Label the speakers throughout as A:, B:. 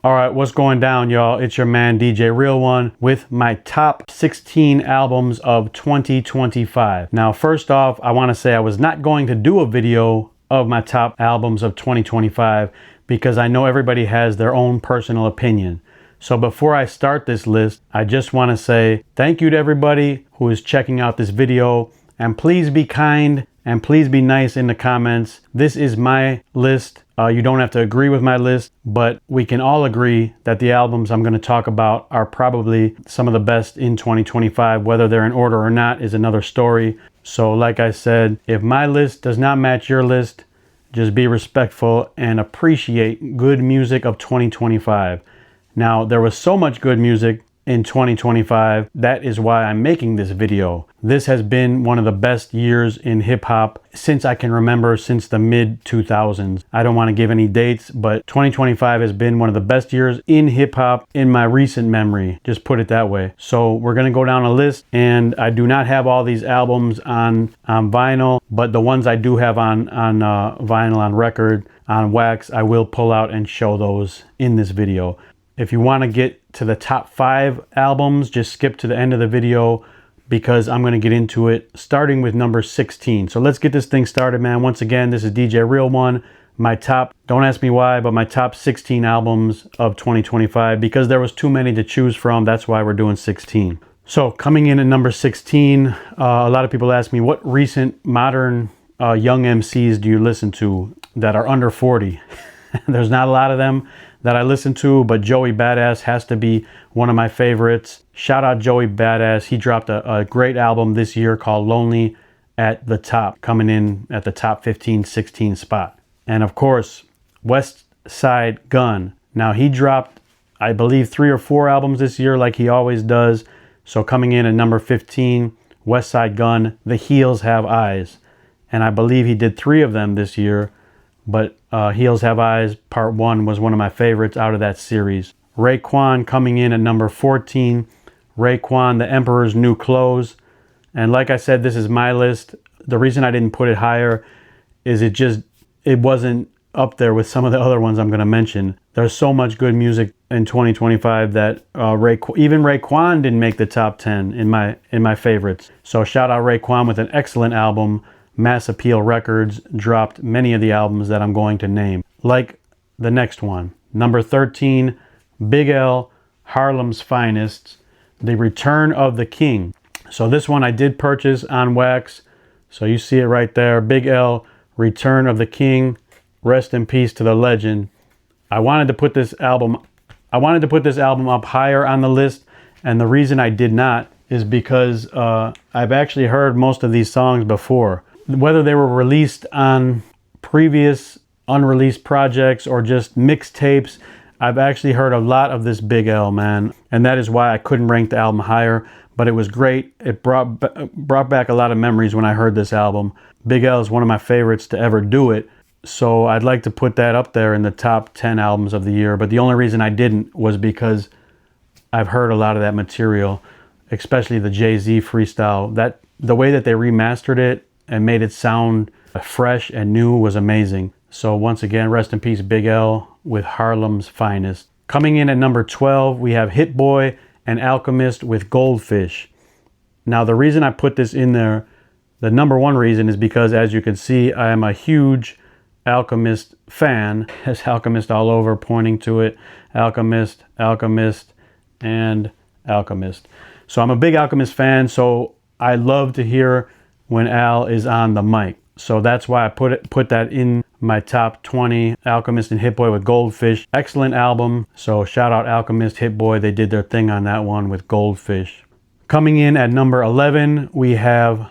A: All right, what's going down, y'all? It's your man DJ Real One with my top 16 albums of 2025. Now, first off, I want to say I was not going to do a video of my top albums of 2025 because I know everybody has their own personal opinion. So before I start this list, I just want to say thank you to everybody who is checking out this video, and please be kind and please be nice in the comments. This is my list. You don't have to agree with my list, but we can all agree that the albums I'm going to talk about are probably some of the best in 2025. Whether they're in order or not is another story. So like I said, if my list does not match your list, just be respectful and appreciate good music of 2025. Now, there was so much good music in 2025. That is why I'm making this video. This has been one of the best years in hip hop since I can remember, since the mid 2000s. I don't want to give any dates, but 2025 has been one of the best years in hip hop in my recent memory. Just put it that way. So we're going to go down a list, and I do not have all these albums on vinyl, but the ones I do have on vinyl, on record, on wax, I will pull out and show those in this video. If you want to get to the top 5 albums, just skip to the end of the video because I'm going to get into it starting with number 16. So let's get this thing started, man. Once again, this is DJ Real One. My top, don't ask me why, but my top 16 albums of 2025, because there was too many to choose from. That's why we're doing 16. So coming in at number 16, a lot of people ask me, what recent modern young MCs do you listen to that are under 40? There's not a lot of them that I listen to, but Joey Badass has to be one of my favorites. Shout out Joey Badass. He dropped a great album this year called Lonely at the Top, coming in at the top 15, 16 spot. And of course, Westside Gunn. Now he dropped, I believe, 3 or 4 albums this year like he always does. So coming in at number 15, Westside Gunn, The Heels Have Eyes. And I believe he did 3 of them this year. But Heels Have Eyes Part 1 was one of my favorites out of that series. Raekwon coming in at number 14. Raekwon, The Emperor's New Clothes. And like I said, this is my list. The reason I didn't put it higher is it wasn't up there with some of the other ones I'm going to mention. There's so much good music in 2025 that even Raekwon didn't make the top 10 in my favorites. So shout out Raekwon with an excellent album. Mass Appeal Records dropped many of the albums that I'm going to name. Like the next one. Number 13, Big L, Harlem's Finest, The Return of the King. So this one I did purchase on wax. So you see it right there. Big L, Return of the King. Rest in peace to the legend. I wanted to put this album up higher on the list, and the reason I did not is because I've actually heard most of these songs before. Whether they were released on previous unreleased projects or just mixtapes, I've actually heard a lot of this Big L, man. And that is why I couldn't rank the album higher, but it was great. It brought back a lot of memories when I heard this album. Big L is one of my favorites to ever do it. So I'd like to put that up there in the top 10 albums of the year. But the only reason I didn't was because I've heard a lot of that material, especially the Jay-Z freestyle. The way that they remastered it and made it sound fresh and new was amazing. So once again, rest in peace, Big L with Harlem's Finest. Coming in at number 12, we have Hit Boy and Alchemist with Goldfish. Now the reason I put this in there, the number one reason, is because as you can see, I am a huge Alchemist fan. There's Alchemist all over, pointing to it. Alchemist, Alchemist, and Alchemist. So I'm a big Alchemist fan, so I love to hear when Al is on the mic. So that's why I put that in my top 20. Alchemist and Hit Boy with Goldfish. Excellent album. So shout out Alchemist, Hit Boy. They did their thing on that one with Goldfish. Coming in at number 11, we have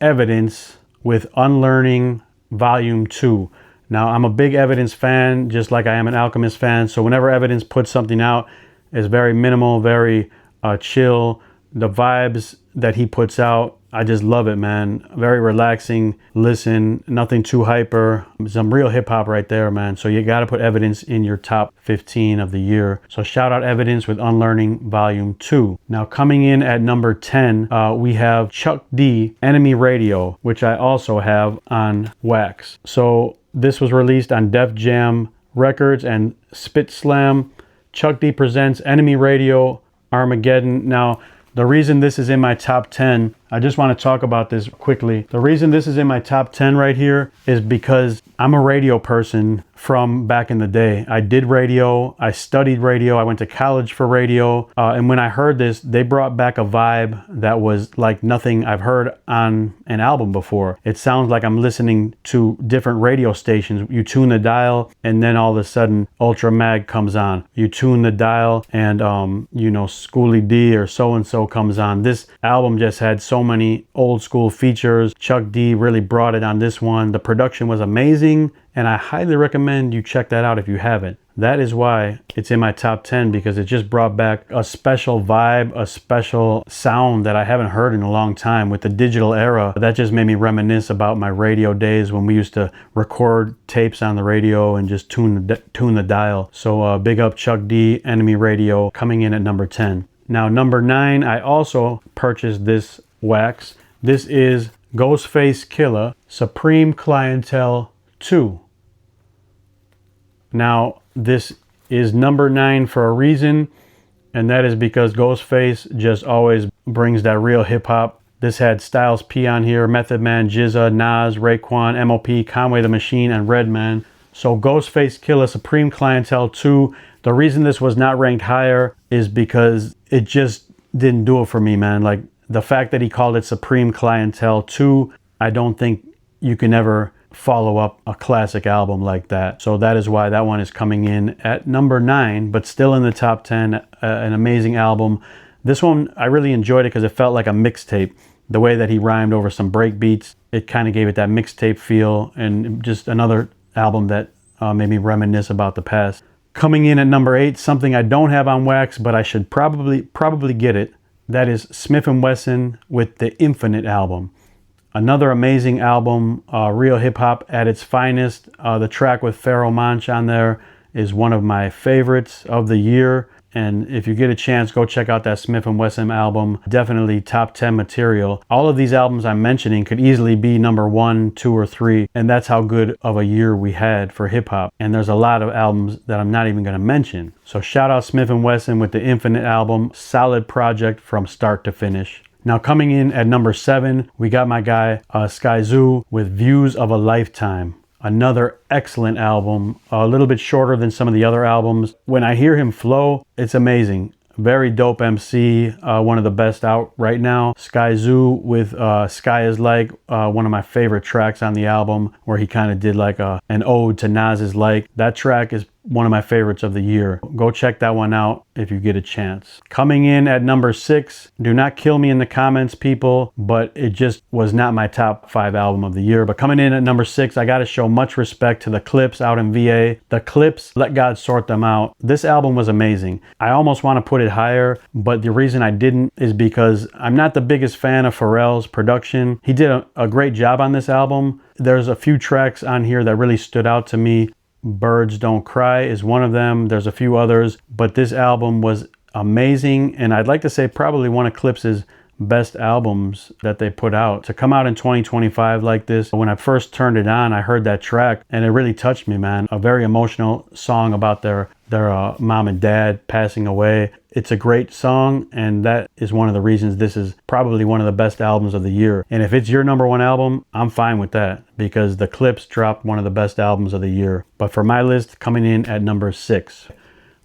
A: Evidence with Unlearning V.2. Now, I'm a big Evidence fan, just like I am an Alchemist fan. So whenever Evidence puts something out, it's very minimal, very chill. The vibes that he puts out, I just love it, man. Very relaxing listen, nothing too hyper. Some real hip hop right there, man. So you got to put Evidence in your top 15 of the year. So shout out Evidence with Unlearning Volume 2. Now coming in at number 10, we have Chuck D, Enemy Radio, which I also have on wax. So this was released on Def Jam Records and Spit Slam. Chuck D presents Enemy Radio, Armageddon. Now, the reason this is in my top 10, I just want to talk about this quickly. The reason this is in my top 10 right here is because I'm a radio person from back in the day. I did radio, I studied radio, I went to college for radio. And when I heard this, they brought back a vibe that was like nothing I've heard on an album before. It sounds like I'm listening to different radio stations. You tune the dial and then all of a sudden Ultra Mag comes on. You tune the dial and, you know, Schoolie D or so-and-so comes on. This album just had so many old school features. Chuck D really brought it on this one. The production was amazing, and I highly recommend you check that out if you haven't. That is why it's in my top 10, because it just brought back a special vibe, a special sound that I haven't heard in a long time. With the digital era, that just made me reminisce about my radio days when we used to record tapes on the radio and just tune the dial. So big up Chuck D, Enemy Radio, coming in at number 10. Now, number 9, I also purchased this wax. This is Ghostface Killa Supreme Clientele 2. Now, this is number 9 for a reason, and that is because Ghostface just always brings that real hip hop. This had Styles P on here, Method Man, GZA, Nas, Raekwon, MOP, Conway the Machine, and Redman. So Ghostface Killa Supreme Clientele 2. The reason this was not ranked higher is because it just didn't do it for me, man. Like, the fact that he called it Supreme Clientele 2, I don't think you can ever follow up a classic album like that. So that is why that one is coming in at number 9, but still in the top 10. An amazing album. This one, I really enjoyed it because it felt like a mixtape. The way that he rhymed over some break beats, it kind of gave it that mixtape feel, and just another album that made me reminisce about the past. Coming in at number 8, something I don't have on wax, but I should probably get it. That is Smiff and Wessun with the Infinite album. Another amazing album, real hip hop at its finest. The track with Pharoah Monch on there is one of my favorites of the year. And if you get a chance, go check out that Smiff and Wessun album. Definitely top 10 material. All of these albums I'm mentioning could easily be number 1, 2, or 3. And that's how good of a year we had for hip hop. And there's a lot of albums that I'm not even going to mention. So shout out Smiff and Wessun with the Infinite album. Solid project from start to finish. Now, coming in at number 7, we got my guy Skyzoo with Views of a Lifetime. Another excellent album, a little bit shorter than some of the other albums. When I hear him flow, it's amazing. Very dope MC, one of the best out right now. Skyzoo with Sky Is Like, one of my favorite tracks on the album, where he kind of did like an ode to Nas's Like. That track is one of my favorites of the year. Go check that one out if you get a chance. Coming in at number 6, do not kill me in the comments, people, but it just was not my top 5 album of the year. But coming in at number 6, I got to show much respect to the Clipse out in VA. The Clipse Let God Sort Them Out. This album was amazing. I almost want to put it higher, but the reason I didn't is because I'm not the biggest fan of Pharrell's production. He did a great job on this album. There's a few tracks on here that really stood out to me. Birds Don't Cry is one of them. There's a few others, but this album was amazing, and I'd like to say probably one of Clipse's best albums that they put out. To come out in 2025 like this, when I first turned it on, I heard that track and it really touched me, man. A very emotional song about their mom and dad passing away. It's a great song, and that is one of the reasons this is probably one of the best albums of the year. And if it's your number 1 album, I'm fine with that, because the Clipse dropped one of the best albums of the year. But for my list, coming in at number 6.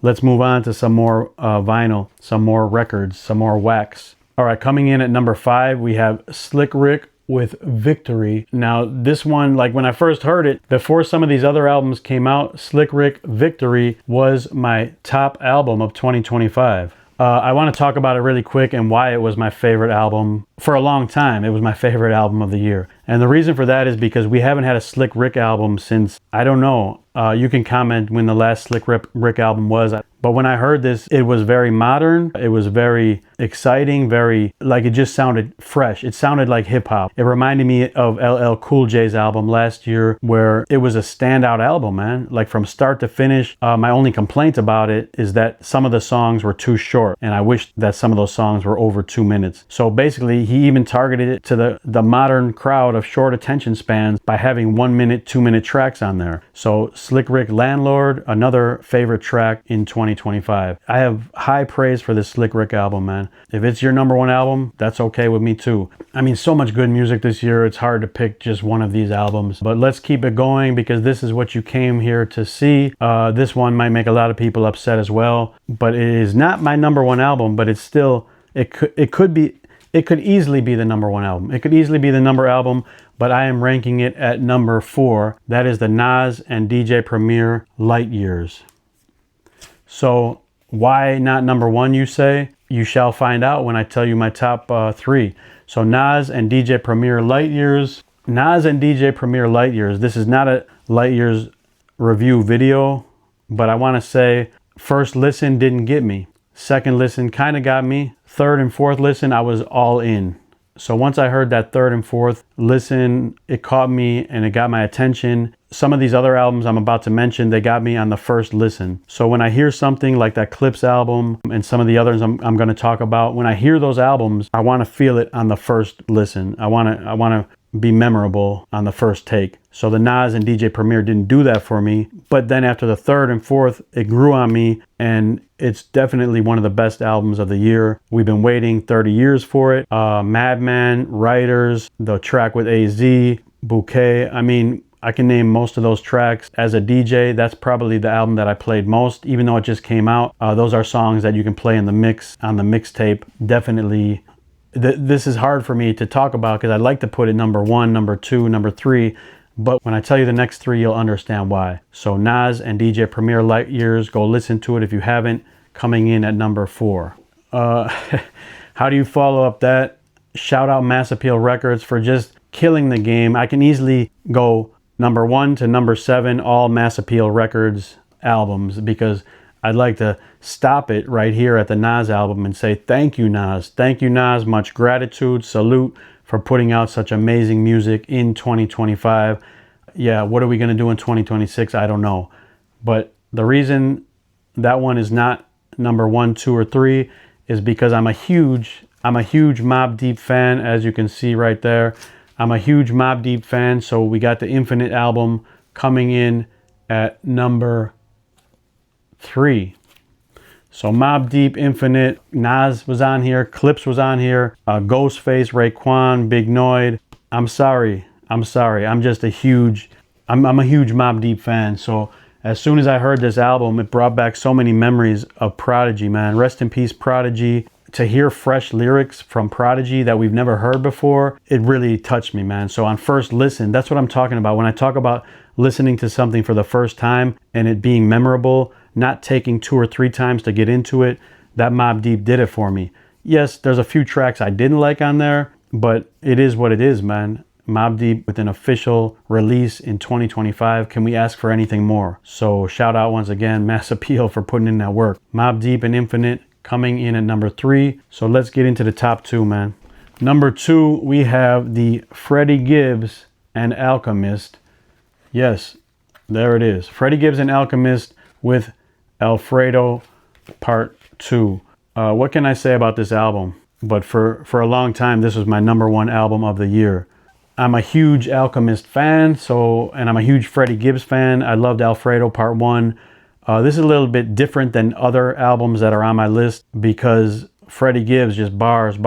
A: Let's move on to some more vinyl, some more records, some more wax. All right, coming in at number 5, we have Slick Rick with Victory. Now, this one, like when I first heard it, before some of these other albums came out, Slick Rick Victory was my top album of 2025. I want to talk about it really quick and why it was my favorite album. For a long time, it was my favorite album of the year. And the reason for that is because we haven't had a Slick Rick album since, I don't know, you can comment when the last Slick Rick album was. But when I heard this, it was very modern. It was very exciting, very, like, it just sounded fresh. It sounded like hip hop. It reminded me of LL Cool J's album last year, where it was a standout album, man. Like from start to finish. My only complaint about it is that some of the songs were too short, and I wish that some of those songs were over 2 minutes. So basically, he even targeted it to the modern crowd of short attention spans by having 1 minute, 2 minute tracks on there. So Slick Rick Landlord, another favorite track in 2025. I have high praise for this Slick Rick album, man. If it's your #1 album, that's okay with me too. I mean, so much good music this year, it's hard to pick just one of these albums. But let's keep it going because this is what you came here to see. This one might make a lot of people upset as well, but it is not my #1 album, but it's still, it could easily be the #1 album. It could easily be the number album, but I am ranking it at number 4. That is the Nas and DJ Premier Light Years. So why not #1, you say? You shall find out when I tell you my top 3. So Nas and DJ Premier Light Years. Nas and DJ Premier Light Years. This is not a Light Years review video, but I want to say first listen didn't get me. Second listen kind of got me. Third and fourth listen, I was all in. So once I heard that third and fourth listen, it caught me and it got my attention. Some of these other albums I'm about to mention, they got me on the first listen. So when I hear something like that Clipse album and some of the others I'm going to talk about, when I hear those albums, I want to feel it on the first listen. I want to be memorable on the first take. So the Nas and DJ Premier didn't do that for me. But then after the third and fourth, it grew on me, and it's definitely one of the best albums of the year. We've been waiting 30 years for it. Madman, Writers, the track with AZ, Bouquet. I mean, I can name most of those tracks. As a DJ, that's probably the album that I played most, even though it just came out. Those are songs that you can play in the mix, on the mixtape. Definitely. This is hard for me to talk about because I'd like to put it #1, #2, #3, but when I tell you the next 3, you'll understand why. So Nas and DJ Premier Light Years, go listen to it if you haven't, coming in at number 4. How do you follow up that? Shout out Mass Appeal Records for just killing the game. I can easily go #1 to #7, all Mass Appeal Records albums, because I'd like to stop it right here at the Nas album and say, thank you, Nas. Thank you, Nas. Much gratitude. Salute for putting out such amazing music in 2025. Yeah, what are we going to do in 2026? I don't know. But the reason that one is not #1, 2, or 3 is because I'm a huge Mobb Deep fan, as you can see right there. I'm a huge Mobb Deep fan, so we got the Infinite album coming in at number 3. So Mobb Deep, Infinite, Nas was on here, Clipse was on here, Ghostface, Raekwon, Big Noid. I'm sorry. I'm just a huge Mobb Deep fan. So as soon as I heard this album, it brought back so many memories of Prodigy, man. Rest in peace, Prodigy. To hear fresh lyrics from Prodigy that we've never heard before, it really touched me, man. So on first listen, that's what I'm talking about. When I talk about listening to something for the first time and it being memorable, not taking 2 or 3 times to get into it, that Mobb Deep did it for me. Yes, there's a few tracks I didn't like on there, but it is what it is, man. Mobb Deep with an official release in 2025. Can we ask for anything more? So shout out once again, Mass Appeal, for putting in that work. Mobb Deep and Infinite coming in at number 3. So let's get into the top 2, man. Number 2, we have the Freddie Gibbs and Alchemist. Yes, there it is. Freddie Gibbs and Alchemist with Alfredo Part 2. What can I say about this album? But for a long time, this was my #1 album of the year. I'm a huge Alchemist fan, and I'm a huge Freddie Gibbs fan. I loved Alfredo Part 1. This is a little bit different than other albums that are on my list because Freddie Gibbs just bars.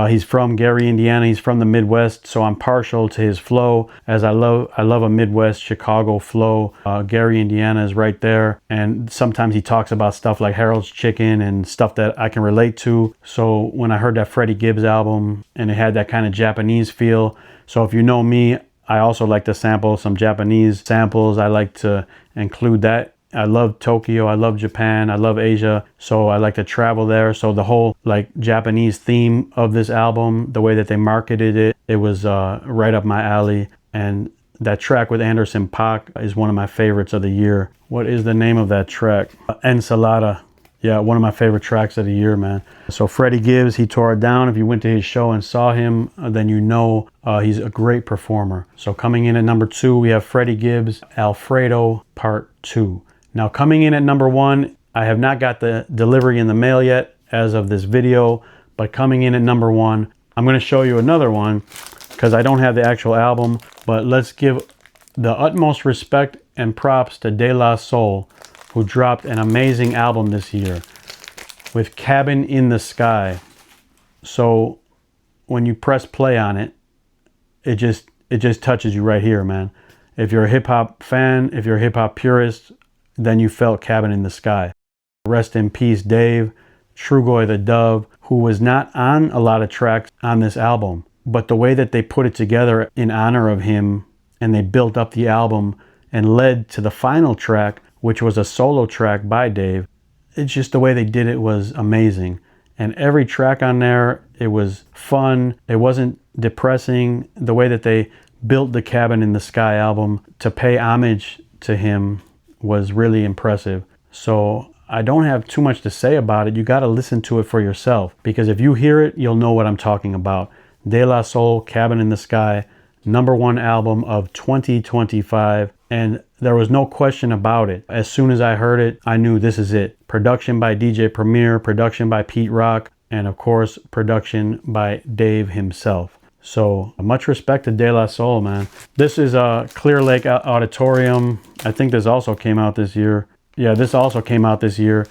A: He's from Gary, Indiana. He's from the Midwest, so I'm partial to his flow, as I love a Midwest Chicago flow. Gary, Indiana is right there, and sometimes he talks about stuff like Harold's Chicken and stuff that I can relate to. So when I heard that Freddie Gibbs album and it had that kind of Japanese feel, so if you know me, I also like to sample some Japanese samples. I like to include that. I love Tokyo, I love Japan, I love Asia, so I like to travel there. So the whole like Japanese theme of this album, the way that they marketed it, it was right up my alley. And that track with Anderson .Paak is one of my favorites of the year. What is the name of that track? Ensalada. Yeah, one of my favorite tracks of the year, man. So Freddie Gibbs, he tore it down. If you went to his show and saw him, then you know he's a great performer. So coming in at number 2, we have Freddie Gibbs, Alfredo Part 2. Now coming in at number 1, I have not got the delivery in the mail yet as of this video, but coming in at number 1, I'm going to show you another one because I don't have the actual album, but let's give the utmost respect and props to De La Soul, who dropped an amazing album this year with Cabin in the Sky. So when you press play on it, it just touches you right here, man. If you're a hip hop fan, if you're a hip hop purist, then you felt Cabin in the Sky. Rest in peace, Dave, Trugoy the Dove, who was not on a lot of tracks on this album, but the way that they put it together in honor of him, and they built up the album and led to the final track, which was a solo track by Dave. It's just the way they did it was amazing. And every track on there, it was fun. It wasn't depressing. The way that they built the Cabin in the Sky album to pay homage to him was really impressive. So I don't have too much to say about it. You got to listen to it for yourself, because if you hear it, you'll know what I'm talking about. De La Soul, Cabin in the Sky, #1 album of 2025. And there was no question about it. As soon as I heard it, I knew this is it. Production by DJ Premier, production by Pete Rock, and of course, production by Dave himself. So much respect to De La Soul, man. This is a Clear Lake Auditorium. I think this also came out this year. Yeah, this also came out this year,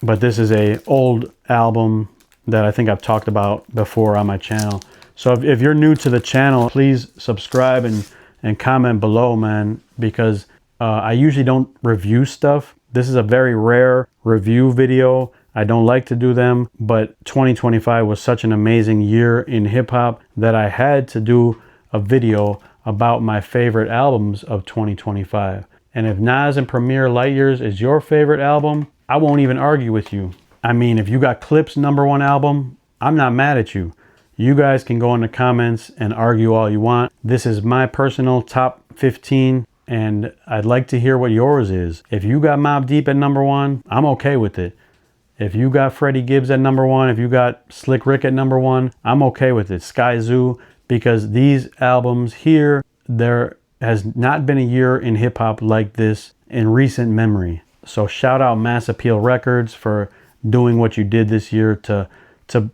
A: but this is a old album that I think I've talked about before on my channel. So if you're new to the channel, please subscribe and comment below, man, because I usually don't review stuff. This is a very rare review video. I don't like to do them, but 2025 was such an amazing year in hip hop that I had to do a video about my favorite albums of 2025. And if Nas and Premier Light Years is your favorite album, I won't even argue with you. I mean, if you got Clipse #1 album, I'm not mad at you. You guys can go in the comments and argue all you want. This is my personal top 15, and I'd like to hear what yours is. If you got Mobb Deep at #1, I'm okay with it. If you got Freddie Gibbs at #1, if you got Slick Rick at #1, I'm okay with it. Skyzoo, because these albums here, there has not been a year in hip hop like this in recent memory. So shout out Mass Appeal Records for doing what you did this year to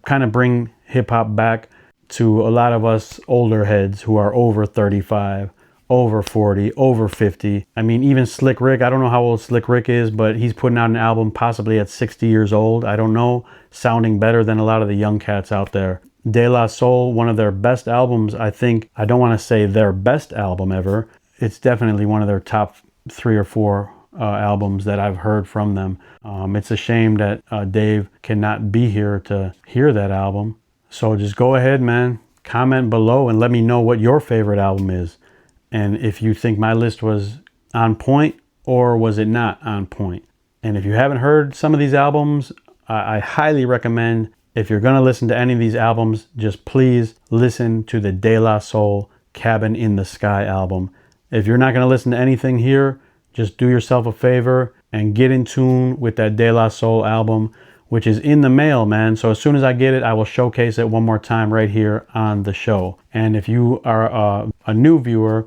A: kind of bring hip hop back to a lot of us older heads who are over 35, over 40, over 50. I mean, even Slick Rick, I don't know how old Slick Rick is, but he's putting out an album possibly at 60 years old. I don't know, sounding better than a lot of the young cats out there. De La Soul, one of their best albums, I think. I don't want to say their best album ever. It's definitely one of their top 3 or 4 albums that I've heard from them. It's a shame that Dave cannot be here to hear that album. So just go ahead, man. Comment below and let me know what your favorite album is. And if you think my list was on point or was it not on point. And if you haven't heard some of these albums, I highly recommend, if you're going to listen to any of these albums, just please listen to the De La Soul Cabin in the Sky album. If you're not going to listen to anything here, just do yourself a favor and get in tune with that De La Soul album, which is in the mail, man. So as soon as I get it, I will showcase it one more time right here on the show. And if you are a new viewer,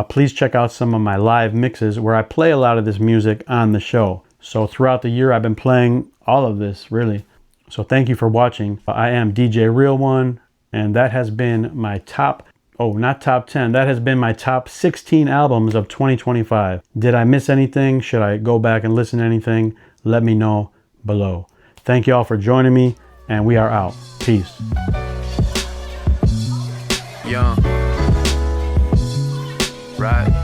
A: please check out some of my live mixes where I play a lot of this music on the show. So throughout the year, I've been playing all of this, really. So thank you for watching. I am DJ Real One, and that has been my top, not top 10, that has been my top 16 albums of 2025. Did I miss anything? Should I go back and listen to anything? Let me know below. Thank you all for joining me, and we are out. Peace.
B: Young. Right.